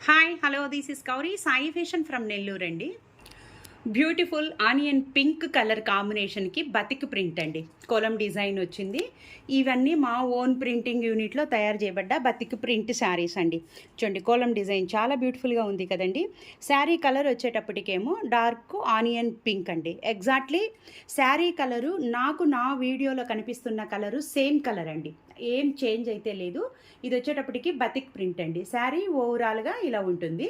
Hi hello this is Gowri Sai fashion from Nellore అండి. Beautiful onion pink colour కాంబినేషన్కి batik print అండి, kolam design వచ్చింది. ఇవన్నీ మా ఓన్ ప్రింటింగ్ యూనిట్లో తయారు చేయబడ్డ బతిక్ ప్రింట్ శారీస్ అండి. చూడండి, కోలం డిజైన్ చాలా బ్యూటిఫుల్గా ఉంది కదండి. శారీ కలర్ వచ్చేటప్పటికేమో డార్క్ ఆనియన్ పింక్ అండి. ఎగ్జాక్ట్లీ శారీ కలరు నాకు నా వీడియోలో కనిపిస్తున్న కలరు సేమ్ కలర్ అండి, ఏం చేంజ్ అయితే లేదు. ఇది వచ్చేటప్పటికి బతిక్ ప్రింట్ అండి. శారీ ఓవరాల్గా ఇలా ఉంటుంది.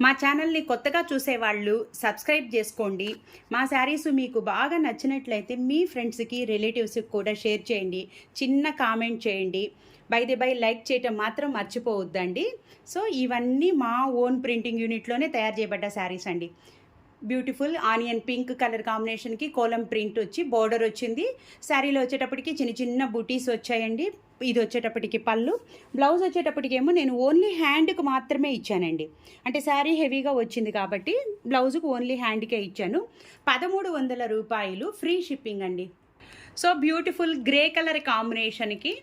మా ఛానల్ని కొత్తగా చూసేవాళ్ళు సబ్స్క్రైబ్ చేసుకోండి. మా శారీస్ మీకు బాగా నచ్చినట్లయితే మీ ఫ్రెండ్స్కి రిలేటివ్స్కి కూడా షేర్ చేయండి, చిన్న కామెంట్ చేయండి. బై లైక్ చేయటం మాత్రం మర్చిపోవద్దండి. సో ఇవన్నీ మా ఓన్ ప్రింటింగ్ యూనిట్లోనే తయారు చేయబడ్డ శారీస్ అండి. బ్యూటిఫుల్ ఆనియన్ పింక్ కలర్ కాంబినేషన్కి కోలం ప్రింట్ వచ్చి బోర్డర్ వచ్చింది. శారీలో వచ్చేటప్పటికి చిన్న చిన్న బూటీస్ వచ్చాయండి. ఇది వచ్చేటప్పటికి పళ్ళు. బ్లౌజ్ వచ్చేటప్పటికేమో నేను ఓన్లీ హ్యాండ్కి మాత్రమే ఇచ్చానండి, అంటే శారీ హెవీగా వచ్చింది కాబట్టి బ్లౌజ్కి ఓన్లీ హ్యాండ్కే ఇచ్చాను. 1300 రూపాయలు, ఫ్రీ షిప్పింగ్ అండి. సో బ్యూటిఫుల్ గ్రే కలర్ కాంబినేషన్కి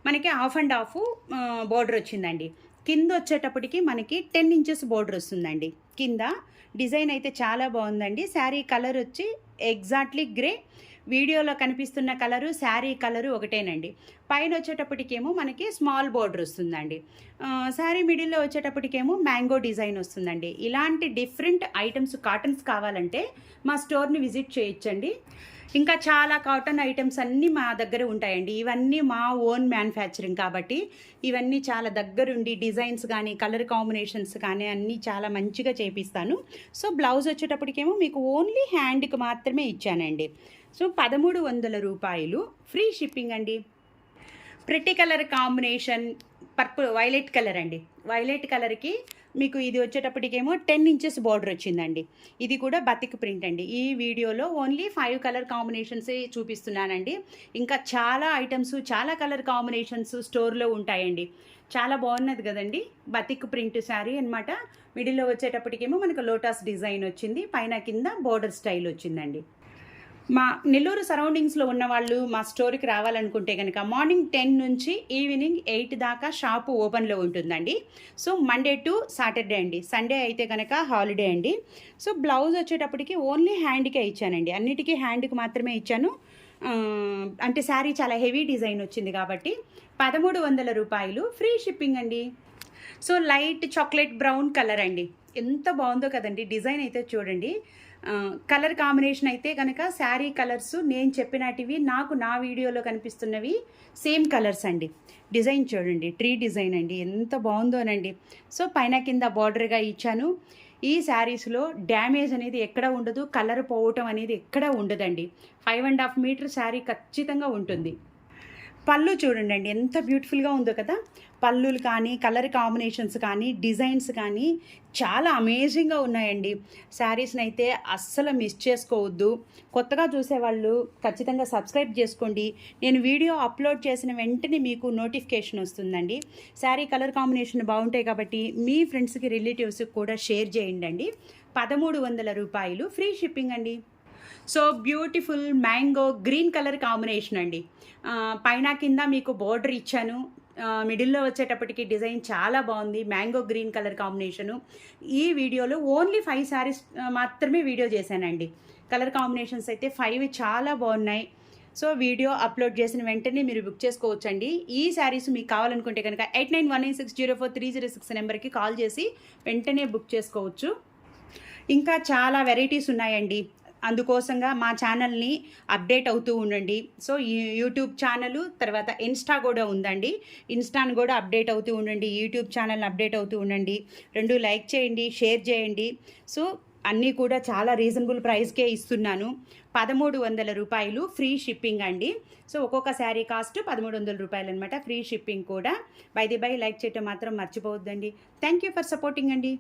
మనకి హాఫ్ అండ్ హాఫ్ బోర్డర్ వచ్చిందండి. కింద వచ్చేటప్పటికి మనకి 10 ఇంచెస్ బోర్డర్ వస్తుందండి. కింద డిజైన్ అయితే చాలా బాగుందండి. శారీ కలర్ వచ్చి ఎగ్జాక్ట్లీ గ్రే, వీడియోలో కనిపిస్తున్న కలరు శారీ కలరు ఒకటేనండి. పైన వచ్చేటప్పటికేమో మనకి స్మాల్ బోర్డర్ వస్తుందండి. శారీ మిడిల్లో వచ్చేటప్పటికేమో మ్యాంగో డిజైన్ వస్తుందండి. ఇలాంటి డిఫరెంట్ ఐటమ్స్ కాటన్స్ కావాలంటే మా స్టోర్ని విజిట్ చేయొచ్చండి. ఇంకా చాలా కాటన్ ఐటమ్స్ అన్నీ మా దగ్గర ఉంటాయండి. ఇవన్నీ మా ఓన్ మ్యానుఫ్యాక్చరింగ్ కాబట్టి ఇవన్నీ చాలా దగ్గరుండి డిజైన్స్ కానీ కలర్ కాంబినేషన్స్ కానీ అన్నీ చాలా మంచిగా చేపిస్తాను. సో బ్లౌజ్ వచ్చేటప్పటికేమో మీకు ఓన్లీ హ్యాండ్కి మాత్రమే ఇచ్చానండి. సో 1300 రూపాయలు, ఫ్రీ షిప్పింగ్ అండి. Pretty colour combination purple violet colour అండి. వైలెట్ కలర్కి మీకు ఇది వచ్చేటప్పటికేమో 10 ఇంచెస్ బార్డర్ వచ్చిందండి. ఇది కూడా బతిక్ ప్రింట్ అండి. ఈ వీడియోలో ఓన్లీ 5 కలర్ కాంబినేషన్సే చూపిస్తున్నానండి. ఇంకా చాలా ఐటమ్స్, చాలా కలర్ కాంబినేషన్స్ స్టోర్లో ఉంటాయండి. చాలా బాగున్నది కదండి. బతిక్ ప్రింట్ శారీ అనమాట. మిడిల్లో వచ్చేటప్పటికేమో మనకు లోటస్ డిజైన్ వచ్చింది, పైన కింద బోర్డర్ స్టైల్ వచ్చిందండి. మా నెల్లూరు సరౌండింగ్స్లో ఉన్న వాళ్ళు మా స్టోర్కి రావాలనుకుంటే కనుక మార్నింగ్ 10 నుంచి ఈవినింగ్ 8 దాకా షాపు ఓపెన్లో ఉంటుందండి. సో మండే టు సాటర్డే అండి. సండే అయితే కనుక హాలిడే అండి. సో బ్లౌజ్ వచ్చేటప్పటికి ఓన్లీ హ్యాండ్కే ఇచ్చానండి, అన్నిటికీ హ్యాండ్కి మాత్రమే ఇచ్చాను. అంటే శారీ చాలా హెవీ డిజైన్ వచ్చింది కాబట్టి 1300 రూపాయలు, ఫ్రీ షిప్పింగ్ అండి. So light chocolate brown colour అండి, ఎంత బాగుందో కదండి. డిజైన్ అయితే చూడండి. కలర్ కాంబినేషన్ అయితే కనుక శారీ కలర్స్ నేను చెప్పినటివి నాకు నా వీడియోలో కనిపిస్తున్నవి సేమ్ కలర్స్ అండి. డిజైన్ చూడండి, ట్రీ డిజైన్ అండి, ఎంత బాగుందోనండి. సో పైన కింద బార్డర్గా ఇచ్చాను. ఈ శారీస్లో డ్యామేజ్ అనేది ఎక్కడ ఉండదు, కలర్ పోవటం అనేది ఎక్కడ ఉండదండి. 5.5 మీటర్ శారీ ఖచ్చితంగా ఉంటుంది. పళ్ళు చూడండి ఎంత బ్యూటిఫుల్గా ఉందో కదా. పళ్ళులు కానీ కలర్ కాంబినేషన్స్ కానీ డిజైన్స్ కానీ చాలా అమేజింగ్గా ఉన్నాయండి. శారీస్ని అయితే అస్సలు మిస్ చేసుకోవద్దు. కొత్తగా చూసేవాళ్ళు ఖచ్చితంగా సబ్స్క్రైబ్ చేసుకోండి. నేను వీడియో అప్లోడ్ చేసిన వెంటనే మీకు నోటిఫికేషన్ వస్తుందండి. శారీ కలర్ కాంబినేషన్ బాగుంటాయి కాబట్టి మీ ఫ్రెండ్స్కి రిలేటివ్స్కి కూడా షేర్ చేయండి. 1300 రూపాయలు, ఫ్రీ షిప్పింగ్ అండి. So beautiful mango green colour combination అండి. పైన కింద మీకు బోర్డర్ ఇచ్చాను. మిడిల్లో వచ్చేటప్పటికి డిజైన్ చాలా బాగుంది, మ్యాంగో గ్రీన్ కలర్ కాంబినేషను. ఈ వీడియోలో ఓన్లీ 5 శారీస్ మాత్రమే వీడియో చేశానండి. కలర్ కాంబినేషన్స్ అయితే 5 చాలా బాగున్నాయి. సో వీడియో అప్లోడ్ చేసిన వెంటనే మీరు బుక్ చేసుకోవచ్చండి. ఈ శారీస్ మీకు కావాలనుకుంటే కనుక 8919604306 నెంబర్కి కాల్ చేసి వెంటనే బుక్ చేసుకోవచ్చు. ఇంకా చాలా వెరైటీస్ ఉన్నాయండి, అందుకోసంగా మా ఛానల్ని అప్డేట్ అవుతూ ఉండండి. సో యూట్యూబ్ ఛానల్ తర్వాత ఇన్స్టా కూడా ఉందండి. ఇన్స్టాను కూడా అప్డేట్ అవుతూ ఉండండి, యూట్యూబ్ ఛానల్ని అప్డేట్ అవుతూ ఉండండి. 2 లైక్ చేయండి, షేర్ చేయండి. సో అన్నీ కూడా చాలా రీజనబుల్ ప్రైస్కే ఇస్తున్నాను. 1300 రూపాయలు, ఫ్రీ షిప్పింగ్ అండి. సో ఒక్కొక్క శారీ కాస్ట్ 1300 రూపాయలు అనమాట, ఫ్రీ షిప్పింగ్ కూడా. బై లైక్ చేయటం మాత్రం మర్చిపోవద్దండి. థ్యాంక్ యూ ఫర్ సపోర్టింగ్ అండి.